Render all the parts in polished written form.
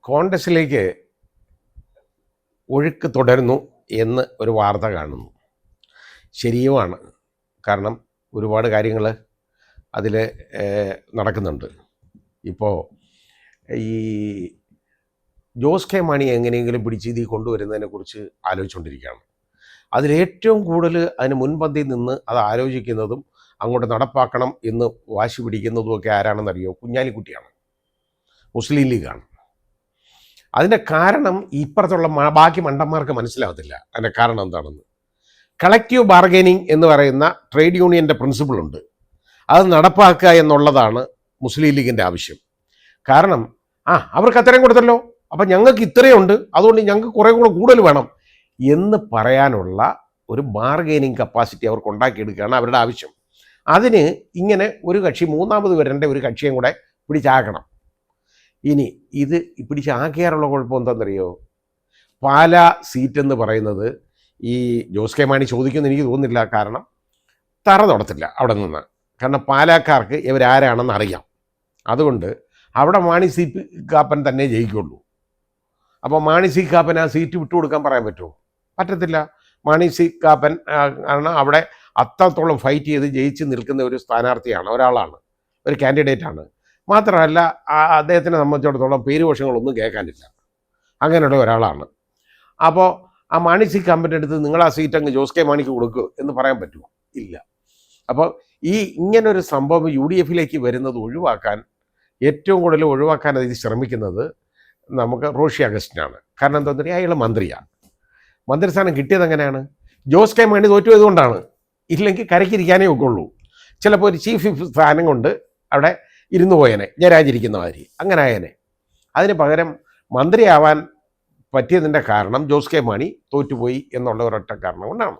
കോൺഗ്രസിലേക്ക് ഒഴുക്ക് തുടരുന്നു എന്ന് ഒരു വാർത്ത കാണുന്നു. ശരിയുമാണ്. കാരണം ഒരുപാട് കാര്യങ്ങൾ അതിൽ നടക്കുന്നുണ്ട്. ഇപ്പോൾ ഈ ജോസ് കെ മാണി എങ്ങനെയെങ്കിലും പിടിച്ച് ഇതിൽ കൊണ്ടുവരുന്നതിനെക്കുറിച്ച് ആലോചിച്ചുകൊണ്ടിരിക്കുകയാണ്. അതിലേറ്റവും കൂടുതൽ അതിന് മുൻപന്തിയിൽ നിന്ന് അത് ആലോചിക്കുന്നതും അങ്ങോട്ട് നടപ്പാക്കണം എന്ന് വാശി പിടിക്കുന്നതുമൊക്കെ ആരാണെന്നറിയോ? കുഞ്ഞാലിക്കുട്ടിയാണ്, മുസ്ലിം ലീഗാണ്. അതിൻ്റെ കാരണം ഇപ്പുറത്തുള്ള ബാക്കി മണ്ടന്മാർക്ക് മനസ്സിലാവത്തില്ല. അതിൻ്റെ കാരണം എന്താണെന്ന്. കളക്റ്റീവ് ബാർഗൈനിങ് എന്ന് പറയുന്ന ട്രേഡ് യൂണിയൻ്റെ പ്രിൻസിപ്പിളുണ്ട്. അത് നടപ്പാക്കുക എന്നുള്ളതാണ് മുസ്ലിം ലീഗിൻ്റെ ആവശ്യം. കാരണം അവർക്ക് അത്രയും കൊടുത്തല്ലോ, അപ്പം ഞങ്ങൾക്ക് ഇത്രയുണ്ട്, അതുകൊണ്ട് ഞങ്ങൾക്ക് കുറേ കൂടെ കൂടുതൽ വേണം എന്ന് പറയാനുള്ള ഒരു ബാർഗൈനിങ് കപ്പാസിറ്റി അവർക്ക് ഉണ്ടാക്കിയെടുക്കുകയാണ് അവരുടെ ആവശ്യം. അതിന് ഇങ്ങനെ ഒരു കക്ഷി മൂന്നാമത് വരേണ്ട ഒരു കക്ഷിയും കൂടെ പിടിച്ചാക്കണം. ഇനി ഇത് പിടിച്ചാക്കിയാറുള്ള കുഴപ്പം എന്താണെന്നറിയോ? പാലാ സീറ്റ് എന്ന് പറയുന്നത് ഈ ജോസ് കെ മാണി ചോദിക്കുമെന്ന് എനിക്ക് തോന്നുന്നില്ല. കാരണം തറ തൊടത്തില്ല അവിടെ നിന്ന്. കാരണം പാലാക്കാർക്ക് ഇവരാരാണെന്ന് അറിയാം. അതുകൊണ്ട് അവിടെ മാണി സി കാപ്പൻ തന്നെ ജയിക്കുള്ളൂ. അപ്പോൾ മാണി സി കാപ്പൻ ആ സീറ്റ് വിട്ടുകൊടുക്കാൻ പറയാൻ പറ്റുമോ? പറ്റത്തില്ല. മാണി സി കാപ്പൻ കാരണം അവിടെ അത്രത്തോളം ഫൈറ്റ് ചെയ്ത് ജയിച്ച് നിൽക്കുന്ന ഒരു സ്ഥാനാർത്ഥിയാണ്, ഒരാളാണ്, ഒരു കാൻഡിഡേറ്റാണ്. മാത്രമല്ല അദ്ദേഹത്തിനെ സംബന്ധിച്ചിടത്തോളം പേരുദോഷങ്ങളൊന്നും കേൾക്കാനില്ല, അങ്ങനെയുള്ള ഒരാളാണ്. അപ്പോൾ ആ മാണി സി കാപ്പൻ്റെ അടുത്ത് നിങ്ങൾ ആ സീറ്റ് അങ്ങ് ജോസ് കെ മാണിക്ക് കൊടുക്കുക എന്ന് പറയാൻ പറ്റുമോ? ഇല്ല. അപ്പോൾ ഈ ഇങ്ങനൊരു സംഭവം യു ഡി എഫിലേക്ക് വരുന്നത് ഒഴിവാക്കാൻ, ഏറ്റവും കൂടുതൽ ഒഴിവാക്കാൻ അതിൽ ശ്രമിക്കുന്നത് നമുക്ക് റോഷി അഗസ്റ്റിനാണ്. കാരണം എന്താണെന്ന് പറയുക, അയാൾ മന്ത്രിയാണ്. മന്ത്രിസ്ഥാനം കിട്ടിയത് എങ്ങനെയാണ്? ജോസ് കെ മാണി തോറ്റു പോയതുകൊണ്ടാണ്. ഇല്ലെങ്കിൽ കരയ്ക്കിരിക്കാനേ ഒക്കുള്ളൂ. ചിലപ്പോൾ ഒരു ചീഫ് വിപ്പ് സ്ഥാനം കൊണ്ട് അവിടെ ഇരുന്നു പോയനെ, ജയരാജിരിക്കുന്ന മാതിരി, അങ്ങനെ ആയനെ. അതിന് പകരം മന്ത്രിയാവാൻ പറ്റിയതിൻ്റെ കാരണം ജോസ് കെ മാണി തോറ്റുപോയി എന്നുള്ള ഒരൊറ്റ കാരണം കൊണ്ടാണ്.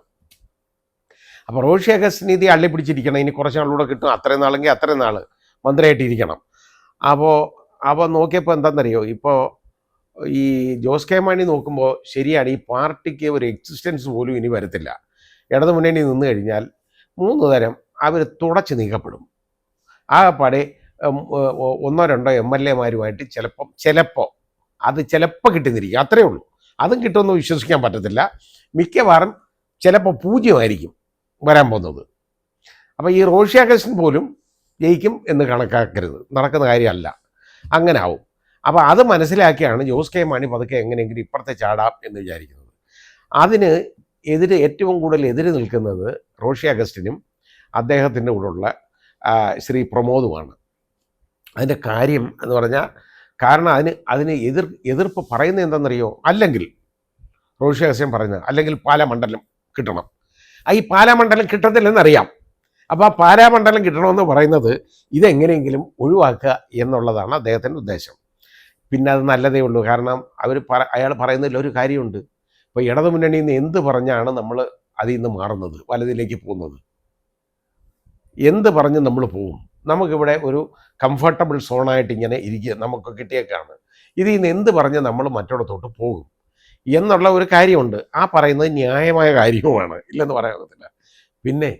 അപ്പോൾ റോഷി അഗസ്റ്റിന് ഇത് അള്ളിപ്പിടിച്ചിരിക്കണം. ഇനി കുറച്ച് നാളിലൂടെ കിട്ടും, അത്രയും നാളെങ്കിൽ അത്രയും നാൾ മന്ത്രിയായിട്ടിരിക്കണം. അപ്പോൾ നോക്കിയപ്പോൾ എന്താണെന്നറിയോ, ഇപ്പോൾ ഈ ജോസ് കെ മാണി നോക്കുമ്പോൾ ശരിയാണ്, ഈ പാർട്ടിക്ക് ഒരു എക്സിസ്റ്റൻസ് പോലും ഇനി വരത്തില്ല. ഇടതു മുന്നണി നിന്ന് കഴിഞ്ഞാൽ 3 തരം അവർ തുടച്ച് നീക്കപ്പെടും. ആകെപ്പാടെ 1-2 MLA-മാരുമായിട്ട് ചിലപ്പോൾ കിട്ടുന്നിരിക്കും, അത്രയേ ഉള്ളൂ. അതും കിട്ടുമെന്ന് വിശ്വസിക്കാൻ പറ്റത്തില്ല. മിക്കവാറും ചിലപ്പോൾ 0 വരാൻ പോകുന്നത്. അപ്പോൾ ഈ റോഷി അഗസ്റ്റിൻ പോലും ജയിക്കും എന്ന് കണക്കാക്കരുത്, നടക്കുന്ന കാര്യമല്ല, അങ്ങനെ ആവും. അപ്പോൾ അത് മനസ്സിലാക്കിയാണ് ജോസ് കെ മാണി പതുക്കെ എങ്ങനെയെങ്കിലും ഇപ്പുറത്തെ ചാടാം എന്ന് വിചാരിക്കുന്നത്. അതിന് ഏറ്റവും കൂടുതൽ എതിര് നിൽക്കുന്നത് റോഷി അഗസ്റ്റിനും അദ്ദേഹത്തിൻ്റെ കൂടെയുള്ള ശ്രീ പ്രമോദുമാണ്. അതിൻ്റെ കാര്യം എന്ന് പറഞ്ഞാൽ, കാരണം അതിന് എതിർപ്പ് പറയുന്നത് എന്താണെന്നറിയോ? അല്ലെങ്കിൽ റോഷി അഗസ്റ്റിൻ പറയുന്നത്, അല്ലെങ്കിൽ പാലാ മണ്ഡലം കിട്ടണം. ഈ പാലാ മണ്ഡലം കിട്ടത്തില്ലെന്നറിയാം. അപ്പോൾ ആ പാലാ മണ്ഡലം കിട്ടണമെന്ന് പറയുന്നത് ഇതെങ്ങനെയെങ്കിലും ഒഴിവാക്കുക എന്നുള്ളതാണ് അദ്ദേഹത്തിൻ്റെ ഉദ്ദേശം. പിന്നെ അത് നല്ലതേ ഉള്ളൂ. കാരണം അയാൾ പറയുന്നതിൽ ഒരു കാര്യമുണ്ട്. ഇപ്പോൾ ഇടതു മുന്നണിയിൽ നിന്ന് എന്ത് പറഞ്ഞാണ് നമ്മൾ അതിൽ നിന്ന് മാറുന്നത്, വലതിലേക്ക് പോകുന്നത്? എന്ത് പറഞ്ഞ് നമ്മൾ പോവും? നമുക്കിവിടെ ഒരു കംഫർട്ടബിൾ സോണായിട്ട് ഇങ്ങനെ ഇരിക്കുക നമുക്ക് കിട്ടിയേക്കാണ്. ഇതിൽ നിന്ന് എന്ത് പറഞ്ഞ് നമ്മൾ മറ്റിടത്തോട്ട് പോകും എന്നുള്ള ഒരു കാര്യമുണ്ട്. ആ പറയുന്നത് ന്യായമായ കാര്യവുമാണ്, ഇല്ലെന്ന് പറയാൻ പറ്റില്ല. പിന്നെ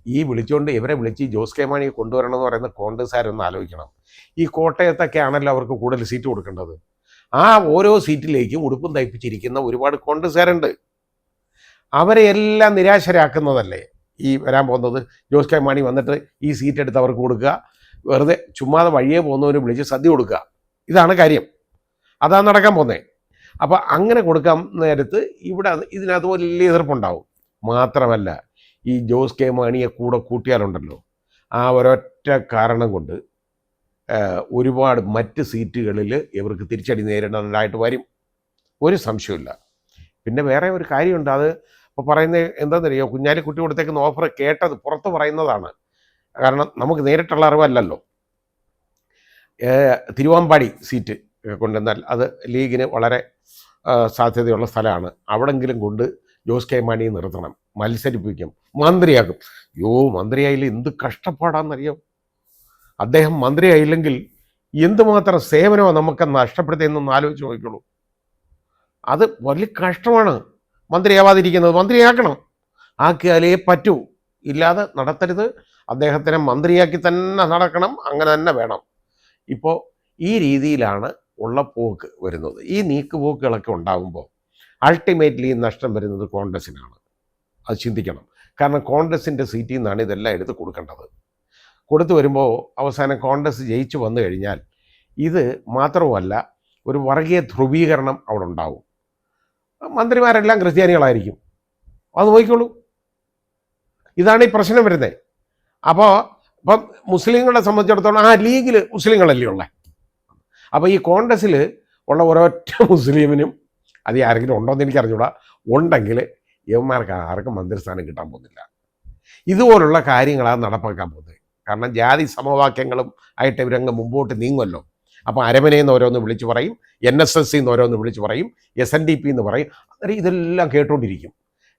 ഇവരെ വിളിച്ച് ജോസ് കെ മാണിയെ കൊണ്ടുവരണമെന്ന് പറയുന്ന കോൺഗ്രസ്സുകാരൊന്ന് ആലോചിക്കണം. ഈ കോട്ടയത്തൊക്കെ ആണല്ലോ അവർക്ക് കൂടുതൽ സീറ്റ് കൊടുക്കേണ്ടത്. ആ ഓരോ സീറ്റിലേക്കും ഉടുപ്പും തയ്പ്പിച്ചിരിക്കുന്ന ഒരുപാട് കോൺഗ്രസ്സുകാരുണ്ട്. അവരെ എല്ലാം നിരാശരാക്കുന്നതല്ലേ ഈ വരാൻ പോകുന്നത്. ജോസ് കെ മാണി വന്നിട്ട് ഈ സീറ്റ് എടുത്ത് അവർക്ക് കൊടുക്കുക, വെറുതെ ചുമ്മാതെ വഴിയെ പോകുന്നവർ വിളിച്ച് സദ്യ കൊടുക്കുക, ഇതാണ് കാര്യം. അതാണ് നടക്കാൻ പോകുന്നത്. അപ്പോൾ അങ്ങനെ കൊടുക്കാൻ നേരത്ത് ഇതിനകത്ത് വലിയ എതിർപ്പുണ്ടാവും. മാത്രമല്ല, ഈ ജോസ് കെ മാണിയെ കൂടെ കൂട്ടിയാലുണ്ടല്ലോ, ആ ഒരൊറ്റ കാരണം കൊണ്ട് ഒരുപാട് മറ്റ് സീറ്റുകളിൽ ഇവർക്ക് തിരിച്ചടി നേരിടേണ്ടതായിട്ട് വരും, ഒരു സംശയമില്ല. പിന്നെ വേറെ ഒരു കാര്യമുണ്ട്. അത് ഇപ്പോൾ പറയുന്നത് എന്താണെന്നറിയോ? കുഞ്ഞാലിക്കുട്ടി കൊടുത്തേക്കുന്ന ഓഫർ കേട്ടത് പുറത്ത് പറയുന്നതാണ്. കാരണം നമുക്ക് നേരിട്ടുള്ള അറിവല്ലല്ലോ. തിരുവാമ്പാടി സീറ്റ് കൊണ്ടുവന്നാൽ അത് ലീഗിന് വളരെ സാധ്യതയുള്ള സ്ഥലമാണ്. അവിടെങ്കിലും കൊണ്ട് ജോസ് കെ മാണിയെ നിർത്തണം, മത്സരിപ്പിക്കും, മന്ത്രിയാക്കും. മന്ത്രിയായില്ല എന്ത് കഷ്ടപ്പാടാണെന്നറിയാം. അദ്ദേഹം മന്ത്രിയായില്ലെങ്കിൽ എന്തുമാത്രം സേവനമാണ് നമുക്ക് നഷ്ടപ്പെടുത്തിയെന്നൊന്ന് ആലോചിച്ച് നോക്കിക്കോളൂ. അത് വലിയ കഷ്ടമാണ്. മന്ത്രിയാവാതിരിക്കുന്നത് മന്ത്രിയാക്കണം, ആക്കിയാലേ പറ്റൂ, ഇല്ലാതെ നടത്തരുത്. അദ്ദേഹത്തിനെ മന്ത്രിയാക്കി തന്നെ നടക്കണം, അങ്ങനെ തന്നെ വേണം. ഇപ്പോൾ ഈ രീതിയിലാണ് ഉള്ള പോക്ക് വരുന്നത്. ഈ നീക്കുപോക്കുകളൊക്കെ ഉണ്ടാകുമ്പോൾ അൾട്ടിമേറ്റ്ലി നഷ്ടം വരുന്നത് കോൺഗ്രസ്സിനാണ്. അത് ചിന്തിക്കണം. കാരണം കോൺഗ്രസിൻ്റെ സീറ്റിൽ നിന്നാണ് ഇതെല്ലാം എടുത്ത് കൊടുക്കേണ്ടത്. കൊടുത്തു വരുമ്പോൾ അവസാനം കോൺഗ്രസ് ജയിച്ചു വന്നു കഴിഞ്ഞാൽ ഇത് മാത്രവുമല്ല, ഒരു വർഗീയ ധ്രുവീകരണം അവിടെ ഉണ്ടാവും. മന്ത്രിമാരെല്ലാം ക്രിസ്ത്യാനികളായിരിക്കും. അത് നോക്കിക്കോളൂ. ഇതാണ് ഈ പ്രശ്നം വരുന്നത്. അപ്പോൾ ഇപ്പം മുസ്ലിങ്ങളെ സംബന്ധിച്ചിടത്തോളം ലീഗിൽ മുസ്ലിങ്ങളല്ലേ ഉള്ളത്. അപ്പോൾ ഈ കോൺഗ്രസ്സിൽ ഉള്ള ഒരൊറ്റ മുസ്ലിമിനും അത് ആരെങ്കിലും ഉണ്ടോ എന്ന് എനിക്കറിഞ്ഞൂടാ. ഉണ്ടെങ്കിൽ യവന്മാർക്ക് ആർക്കും മന്ത്രിസ്ഥാനം കിട്ടാൻ പോകുന്നില്ല. ഇതുപോലുള്ള കാര്യങ്ങളാണ് നടപ്പാക്കാൻ പോകുന്നത്. കാരണം ജാതി സമവാക്യങ്ങളും ആയിട്ട് ഇവരങ്ങ് മുമ്പോട്ട് നീങ്ങുമല്ലോ. അപ്പോൾ അരമനയിൽ നിന്ന് ഓരോന്ന് വിളിച്ച് പറയും, NSS എന്ന് ഓരോന്ന് വിളിച്ച് പറയും, SNDP എന്ന് പറയും. അന്നേരം ഇതെല്ലാം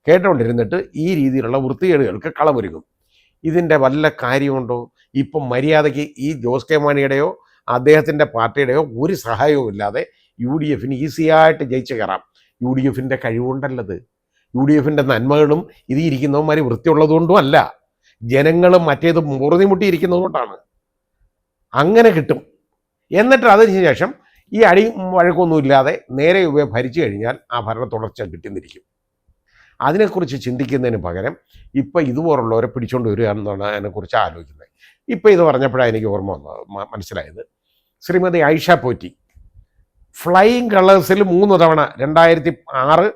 കേട്ടുകൊണ്ടിരുന്നിട്ട് ഈ രീതിയിലുള്ള വൃത്തികേടുകൾക്ക് കളമൊരുങ്ങും. ഇതിൻ്റെ വല്ല കാര്യമുണ്ടോ? ഇപ്പം മര്യാദയ്ക്ക് ഈ ജോസ് കെ മാണിയുടെയോ അദ്ദേഹത്തിൻ്റെ പാർട്ടിയുടെയോ ഒരു സഹായവും ഇല്ലാതെ UDF ഈസിയായിട്ട് ജയിച്ച് കയറാം. UDF കഴിവുണ്ടല്ലത്. UDF നന്മകളും ഇത് ഇരിക്കുന്നവന്മാർ വൃത്തിയുള്ളതുകൊണ്ടും അല്ല, ജനങ്ങളും മറ്റേത് മുറുതിമുട്ടിയിരിക്കുന്നത് കൊണ്ടാണ്. അങ്ങനെ കിട്ടും. എന്നിട്ട് അതിന് ശേഷം ഈ അടിയും വഴക്കൊന്നുമില്ലാതെ നേരെ ഭരിച്ചു കഴിഞ്ഞാൽ ആ ഭരണ തുടർച്ച കിട്ടുന്നിരിക്കും. അതിനെക്കുറിച്ച് ചിന്തിക്കുന്നതിന് പകരം ഇപ്പം ഇതുപോലുള്ളവരെ പിടിച്ചുകൊണ്ട് വരിക എന്നാണ് അതിനെക്കുറിച്ച് ആലോചിക്കുന്നത്. ഇപ്പം ഇത് പറഞ്ഞപ്പോഴാണ് എനിക്ക് ഓർമ്മ വന്നത്, മനസ്സിലായത്. ശ്രീമതി ഐഷ പോറ്റി ഫ്ലൈയിങ് കളേഴ്സിൽ 3 തവണ 2006,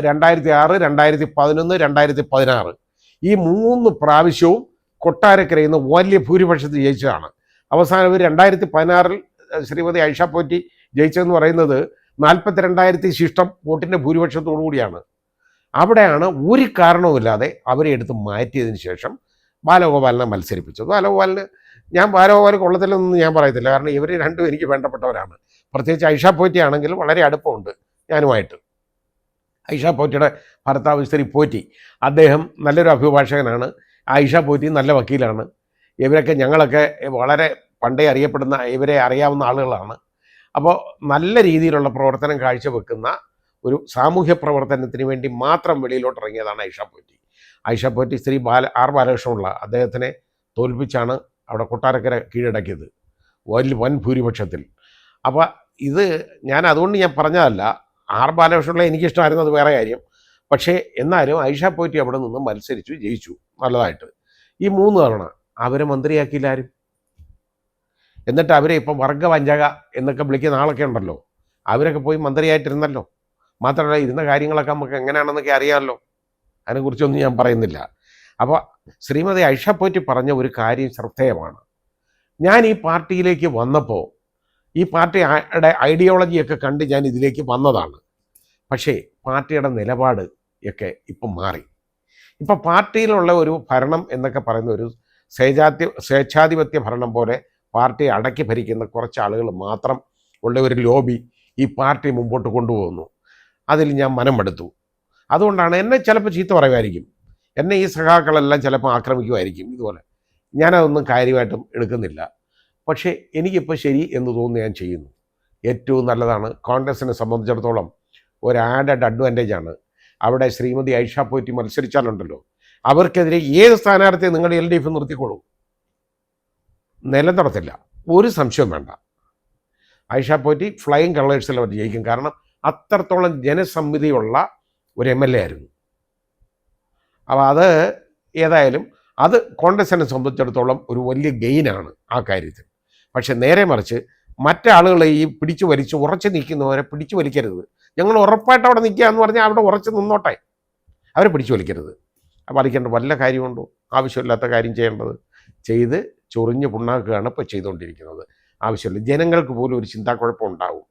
2011, 2016 ഈ 3 പ്രാവശ്യവും കൊട്ടാരക്കരയിൽ നിന്ന് വലിയ ഭൂരിപക്ഷത്തിൽ ജയിച്ചതാണ്. അവസാനം 2016 ശ്രീമതി ഐഷ പോറ്റി ജയിച്ചതെന്ന് പറയുന്നത് 42,000 ശിഷ്ടം വോട്ടിൻ്റെ ഭൂരിപക്ഷത്തോടു കൂടിയാണ്. അവിടെയാണ് ഒരു കാരണവുമില്ലാതെ അവരെ എടുത്ത് മാറ്റിയതിന് ശേഷം ബാലഗോപാലിനെ മത്സരിപ്പിച്ചത്. ബാലഗോപാൽ കൊള്ളത്തില്ലെന്നൊന്നും ഞാൻ പറയത്തില്ല. കാരണം ഇവർ രണ്ടും എനിക്ക് വേണ്ടപ്പെട്ടവരാണ്. പ്രത്യേകിച്ച് ഐഷ പോറ്റി ആണെങ്കിൽ വളരെ അടുപ്പമുണ്ട് ഞാനുമായിട്ട്. ഐഷ പോറ്റിയുടെ ഭർത്താവ് ശ്രീ പോറ്റി, അദ്ദേഹം നല്ലൊരു അഭിഭാഷകനാണ്. ഐഷ പോറ്റി നല്ല വക്കീലാണ്. ഇവരൊക്കെ ഞങ്ങളൊക്കെ വളരെ പണ്ടേ അറിയപ്പെടുന്ന, ഇവരെ അറിയാവുന്ന ആളുകളാണ്. അപ്പോൾ നല്ല രീതിയിലുള്ള പ്രവർത്തനം കാഴ്ചവെക്കുന്ന ഒരു സാമൂഹ്യ പ്രവർത്തനത്തിന് വേണ്ടി മാത്രം വെളിയിലോട്ട് ഇറങ്ങിയതാണ് ഐഷ പോറ്റി. ശ്രീ ആർ ബാലകൃഷ്ണപിള്ള അദ്ദേഹത്തിനെ തോൽപ്പിച്ചാണ് അവിടെ കൊട്ടാരക്കര കീഴടക്കിയത് വൻ ഭൂരിപക്ഷത്തിൽ. അപ്പോൾ ഇത് അതുകൊണ്ട് ഞാൻ പറഞ്ഞതല്ല. ആർ ബാലകൃഷ്ണപിള്ള എനിക്കിഷ്ടമായിരുന്നു, അത് വേറെ കാര്യം. പക്ഷേ എന്നാലും ഐഷ പോറ്റി അവിടെ നിന്ന് മത്സരിച്ചു, ജയിച്ചു നല്ലതായിട്ട്. ഈ 3 തവണ അവരെ മന്ത്രിയാക്കിയില്ല ആരും. എന്നിട്ട് അവരെ ഇപ്പം വർഗവഞ്ചക എന്നൊക്കെ വിളിക്കുന്ന ആളൊക്കെ ഉണ്ടല്ലോ, അവരൊക്കെ പോയി മന്ത്രിയായിട്ടിരുന്നല്ലോ. മാത്രമല്ല ഇരുന്ന കാര്യങ്ങളൊക്കെ നമുക്ക് എങ്ങനെയാണെന്നൊക്കെ അറിയാമല്ലോ. അതിനെക്കുറിച്ചൊന്നും ഞാൻ പറയുന്നില്ല. അപ്പോൾ ശ്രീമതി ഐഷ പോറ്റി പറഞ്ഞ ഒരു കാര്യം ശ്രദ്ധേയമാണ്. ഞാൻ ഈ പാർട്ടിയിലേക്ക് വന്നപ്പോൾ ഈ പാർട്ടിയുടെ ഐഡിയോളജിയൊക്കെ കണ്ട് ഞാൻ ഇതിലേക്ക് വന്നതാണ്. പക്ഷേ പാർട്ടിയുടെ നിലപാട് ഒക്കെ ഇപ്പം മാറി. ഇപ്പം പാർട്ടിയിലുള്ള ഒരു ഭരണം എന്നൊക്കെ പറയുന്ന ഒരു സ്വേച്ഛാധിപത്യ ഭരണം പോലെ പാർട്ടിയെ അടക്കി ഭരിക്കുന്ന കുറച്ച് ആളുകൾ മാത്രം ഉള്ള ഒരു ലോബി ഈ പാർട്ടി മുമ്പോട്ട് കൊണ്ടുപോകുന്നു. അതിൽ ഞാൻ മനം മടുത്തു. അതുകൊണ്ടാണ് എന്നെ ചിലപ്പോൾ ചീത്ത പറയുമായിരിക്കും, എന്നെ ഈ സഖാക്കളെല്ലാം ചിലപ്പോൾ ആക്രമിക്കുമായിരിക്കും. ഇതുപോലെ ഞാനതൊന്നും കാര്യമായിട്ടും എടുക്കുന്നില്ല. പക്ഷേ എനിക്കിപ്പോൾ ശരി എന്ന് തോന്നുന്നു ഞാൻ ചെയ്യുന്നു. ഏറ്റവും നല്ലതാണ്. കോൺഗ്രസിനെ സംബന്ധിച്ചിടത്തോളം ഒരു ആഡഡ് അഡ്വാൻറ്റേജാണ്. അവിടെ ശ്രീമതി ഐഷ പോറ്റി മത്സരിച്ചാലുണ്ടല്ലോ, അവർക്കെതിരെ ഏത് സ്ഥാനാർത്ഥിയെ നിങ്ങൾ LDF നിർത്തിക്കോളൂ, നിലനിർത്തില്ല, ഒരു സംശയവും വേണ്ട. ഐഷ പോറ്റി ഫ്ലൈയിങ് കളേഴ്സിൽ അവർ ജയിക്കും. കാരണം അത്രത്തോളം ജനസമ്മിതിയുള്ള ഒരു MLA ആയിരുന്നു. അപ്പോൾ അത് ഏതായാലും അത് കോൺഗ്രസിനെ സംബന്ധിച്ചിടത്തോളം ഒരു വലിയ ഗെയിനാണ് ആ കാര്യത്തിൽ. പക്ഷെ നേരെ മറിച്ച് മറ്റാളുകളെ ഈ പിടിച്ചു വലിച്ച് ഉറച്ചു നിൽക്കുന്നവരെ പിടിച്ചു വലിക്കരുത്. ഞങ്ങൾ ഉറപ്പായിട്ട് അവിടെ നിൽക്കുക എന്ന് പറഞ്ഞാൽ അവിടെ ഉറച്ചു നിന്നോട്ടെ, അവരെ പിടിച്ചു വലിക്കരുത്. അപ്പോൾ വലിക്കേണ്ട വല്ല കാര്യമുണ്ടോ? ആവശ്യമില്ലാത്ത കാര്യം ചെയ്ത് ചൊറിഞ്ഞ് പുണ്ണാക്കുകയാണ് ഇപ്പോൾ ചെയ്തുകൊണ്ടിരിക്കുന്നത്. ആവശ്യമില്ല. ജനങ്ങൾക്ക് പോലും ഒരു ചിന്താക്കുഴപ്പം ഉണ്ടാവും.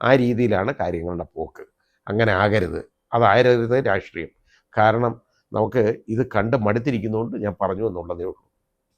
ആ രീതിയിലാണ് കാര്യങ്ങളുടെ പോക്ക്. അങ്ങനെ ആകരുത്. അതായരുത് രാഷ്ട്രീയം. കാരണം നമുക്ക് ഇത് കണ്ട് മടുത്തിരിക്കുന്നതുകൊണ്ട് ഞാൻ പറഞ്ഞു എന്നുള്ളതേ ഉള്ളൂ.